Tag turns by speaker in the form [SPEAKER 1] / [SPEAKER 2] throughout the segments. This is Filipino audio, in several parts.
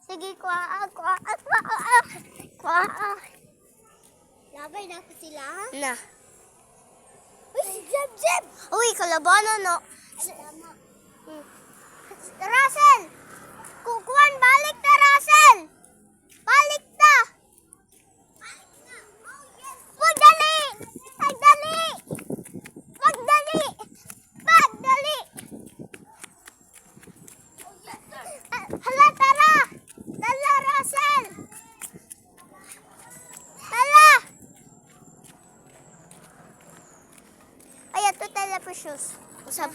[SPEAKER 1] Sige, kuha. Labay na po sila, ha? Na. Uy, si Jeb! Uy, kalabanan, no? Russell! Kukuhan, balik na, Russell! Balik na! Magdali! Magdali! Magdali! Magdali! Hala, tara! Tala, Russell! Tala! Ay, ito tala precious. Usap.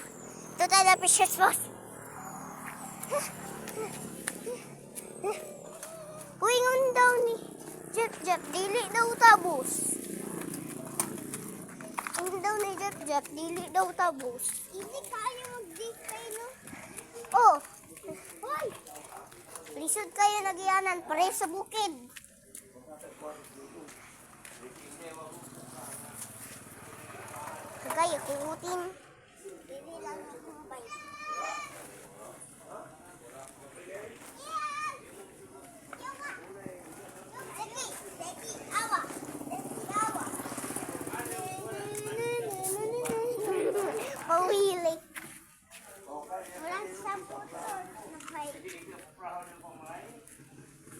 [SPEAKER 1] Ito tala precious, boss. Uwingon daw ni Jep, dili daw tabos. Uwingon daw ni Jep, dili daw tabos. Hindi kaya mag-display, no? Oh! Hoy! Lisod kayo nagiyanan, pare sa bukid. Kaya kuutin. Dili lang ako mabay. Pawili. Walang samputol.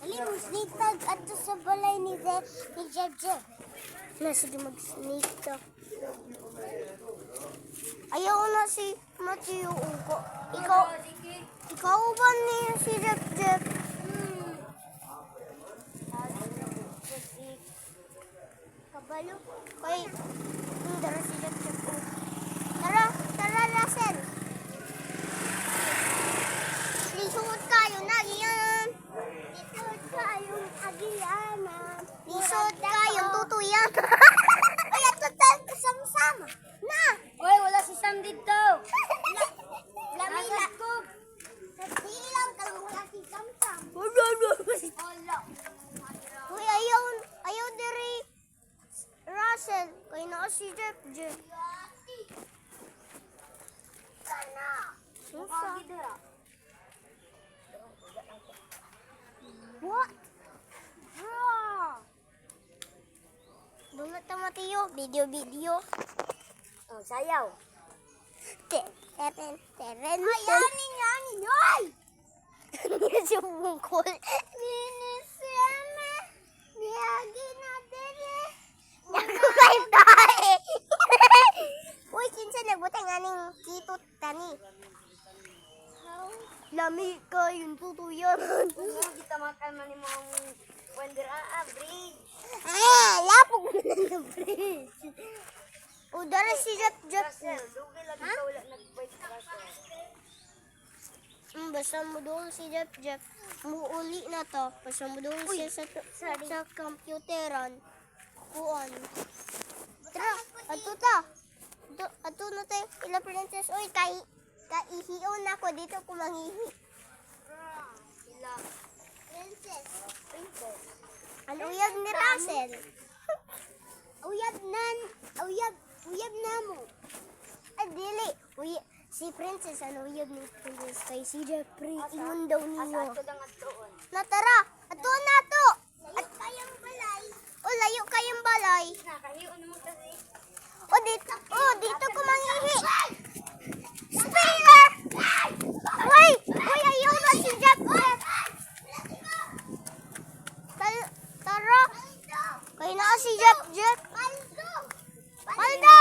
[SPEAKER 1] Dali mo snake tag ato sa balay ni Jeb. Sige mag-snake tag. Ayaw na si Matthew Uko. Ikaw ba niya si Jeb? Kabalo. Kay, dara si Jeb. Tara, Russell. Lisod kayo na, iyan. Lisod kayong agiyanan. Lisod kayong tutuyan. Ay, ato tayo kasama-sama. Na!
[SPEAKER 2] Oy, wala si Sam dito.
[SPEAKER 1] Lamila. Nagbilang ka lang wala si Sam-Sam.
[SPEAKER 2] Wala.
[SPEAKER 1] Uy, ayaw diri. Russell, kayo na si Jep. Sana. Susa. What? Bro. Bungat na Mateo. Video.
[SPEAKER 2] Oh, sayaw.
[SPEAKER 1] Teren. Ay! Niya siya bungkol. Ninisema. Niyagi na dere. Nagkukay tayo. Uy, kinsa nagbutang aning kitut tani. Lami ka yung tutuyan.
[SPEAKER 2] Kita makan man ni mong wonder bridge.
[SPEAKER 1] Lapog mo na ng bridge. Udara si Jep.
[SPEAKER 2] Russell, dugay lagi ka wala nag-bite sa Russell.
[SPEAKER 1] Basta mo doon si Jep. Muuli na to. Basta mo doon siya sa computeran. Kuan. Tara, ato ta. Ato na tayo. Ila princess. Uy, kaihiyon ako dito kung manghihi.
[SPEAKER 2] Ila.
[SPEAKER 1] Princess. Ano uyab ni Russell? Uyab na mo. Dili. Si Princess, ano uyab ni Princess kay si Jeffrey. Ingon daw ninyo.
[SPEAKER 2] Asa lang atoon.
[SPEAKER 1] Natara, ato na to. Layo kayang balay. Layo kayang balay.
[SPEAKER 2] Nakahiyo naman kasi.
[SPEAKER 1] Dito ko manghihi. Speaker! Uy, ayaw na si Jeff. Tara. Kaya na si Jeff. Paldo!